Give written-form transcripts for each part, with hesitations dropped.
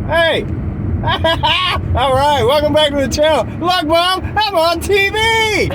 Hey! All right, welcome back to the channel. Look, Mom, I'm on TV!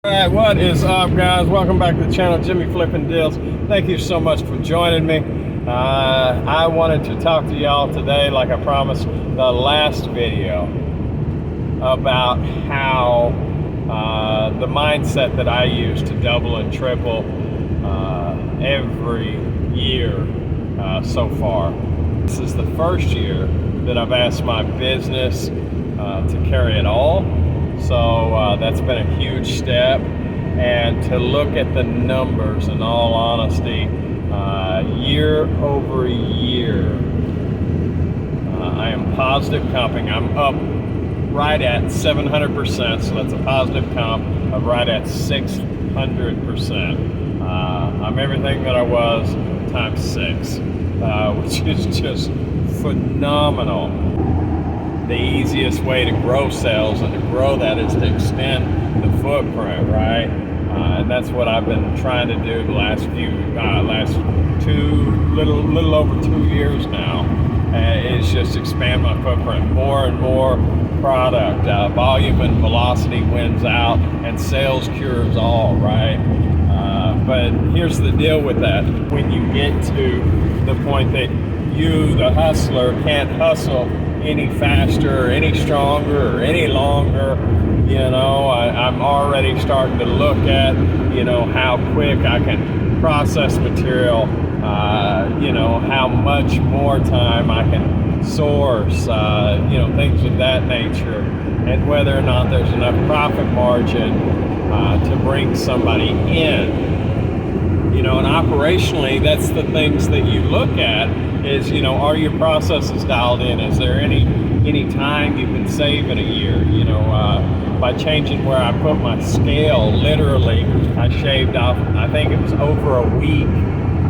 Alright, what is up, guys? Welcome back to the channel, Jimmy Flippin' Deals. Thank you so much for joining me. I wanted to talk to y'all today, like I promised the last video, about how the mindset that I use to double and triple every year so far. This is the first year that I've asked my business to carry it all. So that's been a huge step, and to look at the numbers, in all honesty, year over year, I am positive comping. I'm up right at 700%, so that's a positive comp of right at 600%. I'm everything that I was times 6, which is just phenomenal. The easiest way to grow sales and to grow that is to extend the footprint, right? And that's what I've been trying to do the last little over 2 years now, is just expand my footprint. More and more product, volume and velocity wins out, and sales cures all, right? But here's the deal with that. When you get to the point that you, the hustler, can't hustle any faster or any stronger or any longer, you know, I'm already starting to look at, you know, how quick I can process material, you know, how much more time I can source, you know, things of that nature, and whether or not there's enough profit margin to bring somebody in. You know, and operationally, that's the things that you look at is, you know, are your processes dialed in? Is there any time you can save in a year? You know, by changing where I put my scale, literally, I shaved off, I think it was over a week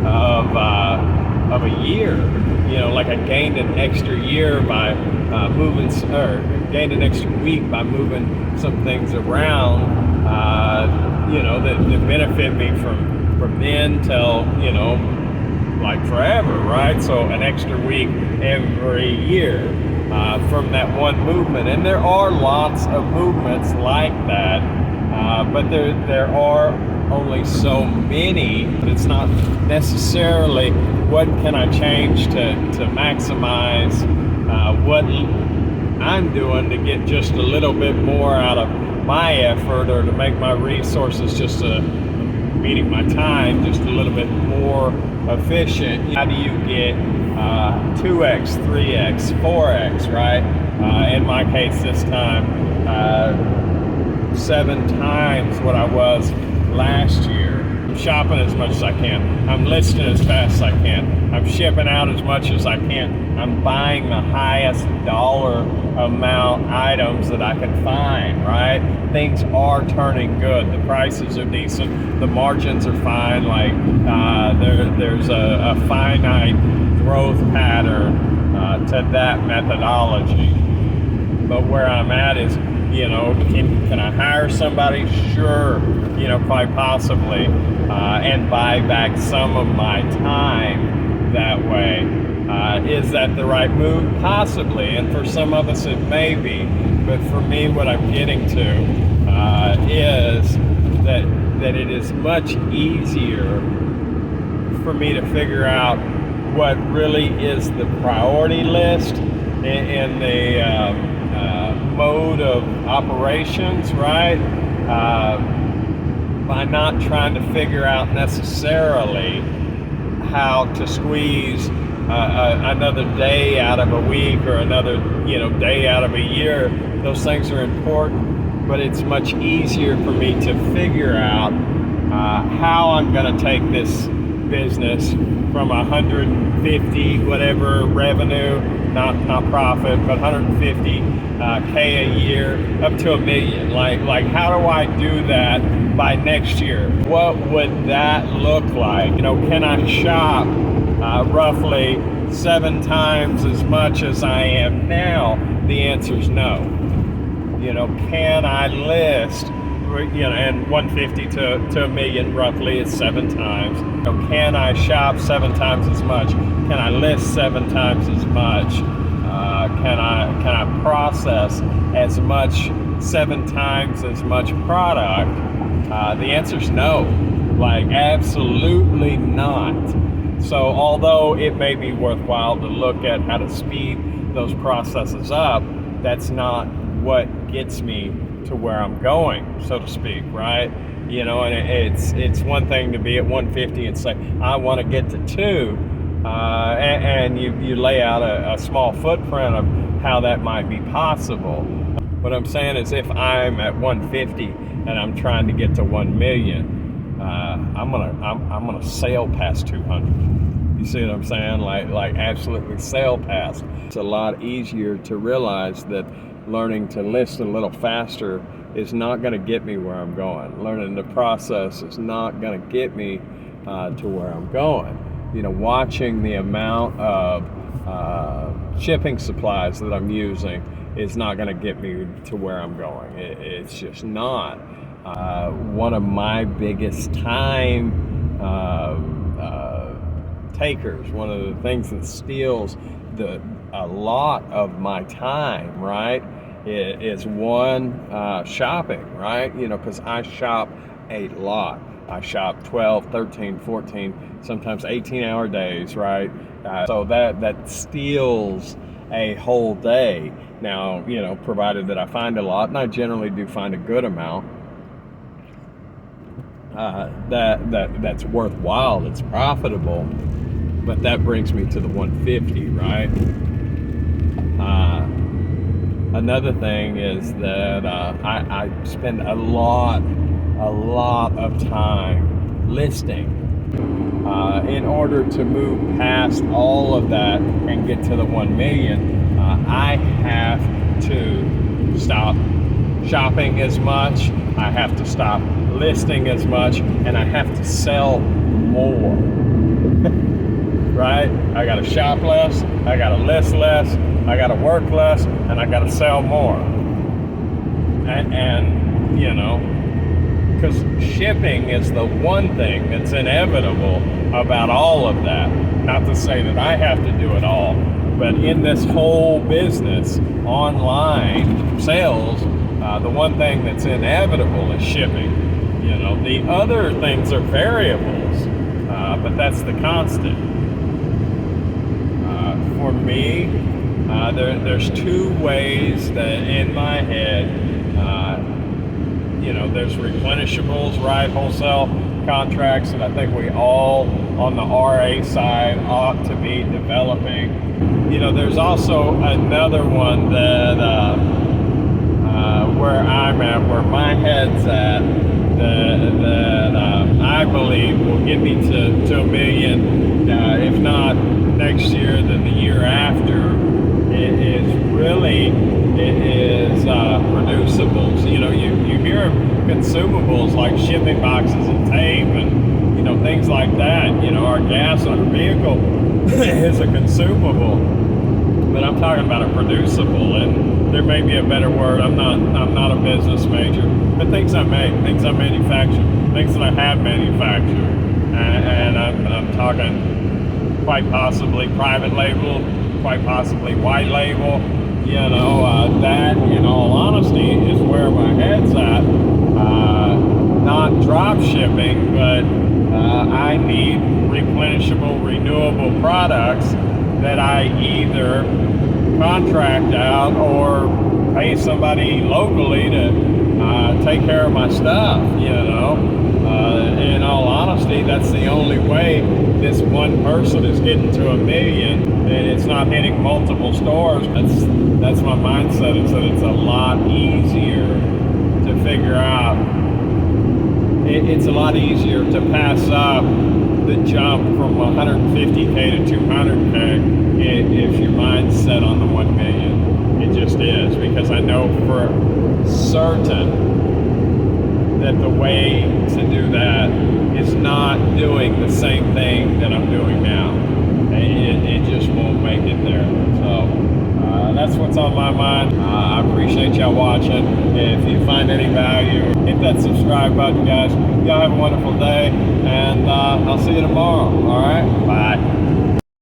of a year. You know, like I gained an extra year by gained an extra week by moving some things around, you know, that benefit me from then till, you know, like forever, right? So an extra week every year from that one movement. And there are lots of movements like that, but there are only so many. It's not necessarily what can I change to maximize what I'm doing to get just a little bit more out of my effort, or to make my resources just meaning my time just a little bit more efficient. How do you get 2x, 3x, 4x, right? In my case this time, 7 times what I was last year. I'm shopping as much as I can. I'm listing as fast as I can. I'm shipping out as much as I can. I'm buying the highest dollar amount items that I can find, right? Things are turning good. The prices are decent. The margins are fine. Like there's a finite growth pattern to that methodology. But where I'm at is, you know, can I hire somebody? Sure, you know, quite possibly, and buy back some of my time that way. Is that the right move? Possibly, and for some of us it may be, but for me what I'm getting to is that it is much easier for me to figure out what really is the priority list in the mode of operations, right? By not trying to figure out necessarily how to squeeze another day out of a week, or another, you know, day out of a year. Those things are important, but it's much easier for me to figure out how I'm going to take this business from 150 whatever revenue, not profit, but 150K a year up to $1 million. Like how do I do that by next year? What would that look like? You know, can I shop roughly 7 times as much as I am now? The answer is no. Can I list, and 150 to a million roughly is 7 times. Can I shop 7 times as much? Can I list 7 times as much? Can I process as much 7 times as much product? The answer is no. Like, absolutely not. So although it may be worthwhile to look at how to speed those processes up, that's not what gets me to where I'm going, so to speak, right? And it's one thing to be at 150 and say, I want to get to 2, and you lay out a small footprint of how that might be possible. What I'm saying is, if I'm at 150 and I'm trying to get to 1 million, I'm gonna sail past 200. You see what I'm saying? Like absolutely sail past. It's a lot easier to realize that learning to list a little faster is not going to get me where I'm going. Learning the process is not going to get me to where I'm going. Watching the amount of shipping supplies that I'm using is not going to get me to where I'm going. It's just not. One of my biggest time takers, one of the things that steals a lot of my time, right, is shopping, right? Because I shop a lot. I shop 12, 13, 14, sometimes 18-hour days, right? So that steals a whole day. Now, provided that I find a lot, and I generally do find a good amount, that's worthwhile, that's profitable. But that brings me to the 150, right? Another thing is that I spend a lot of time listing. In order to move past all of that and get to the 1 million, I have to stop shopping as much, I have to stop listing as much, and I have to sell more. Right? I gotta shop less, I gotta list less, I gotta work less, and I gotta sell more. And because shipping is the one thing that's inevitable about all of that. Not to say that I have to do it all, but in this whole business, online sales, the one thing that's inevitable is shipping. The other things are variables, but that's the constant. For me, there's 2 ways that in my head, there's replenishables, right? Wholesale contracts that I think we all on the RA side ought to be developing. There's also another one that where I'm at, where my head's at, that I believe will get me to a million, if not next year, then the year after. It is producibles. You hear consumables like shipping boxes and tape and things like that. Our gas on a vehicle is a consumable, but I'm talking about a producible, and there may be a better word. I'm not a business major, but things I make, things I manufacture, things that I have manufactured, and I'm talking quite possibly private label, quite possibly white label. That, in all honesty, is where my head's at. Not drop shipping, but I need replenishable, renewable products that I either contract out or pay somebody locally to take care of my stuff. In all honesty, that's the only way this one person is getting to a million, and it's not hitting multiple stores. That's my mindset, is that it's a lot easier to figure out. It's a lot easier to pass up the jump from 150K to 200K if your mind's set on the 1 million. It just is, because I know for certain that the way to do that is not doing the same thing that I'm doing now. it just won't make it there. So that's what's on my mind. I appreciate y'all watching. If you find any value, hit that subscribe button, guys. Y'all have a wonderful day, and I'll see you tomorrow. All right, bye.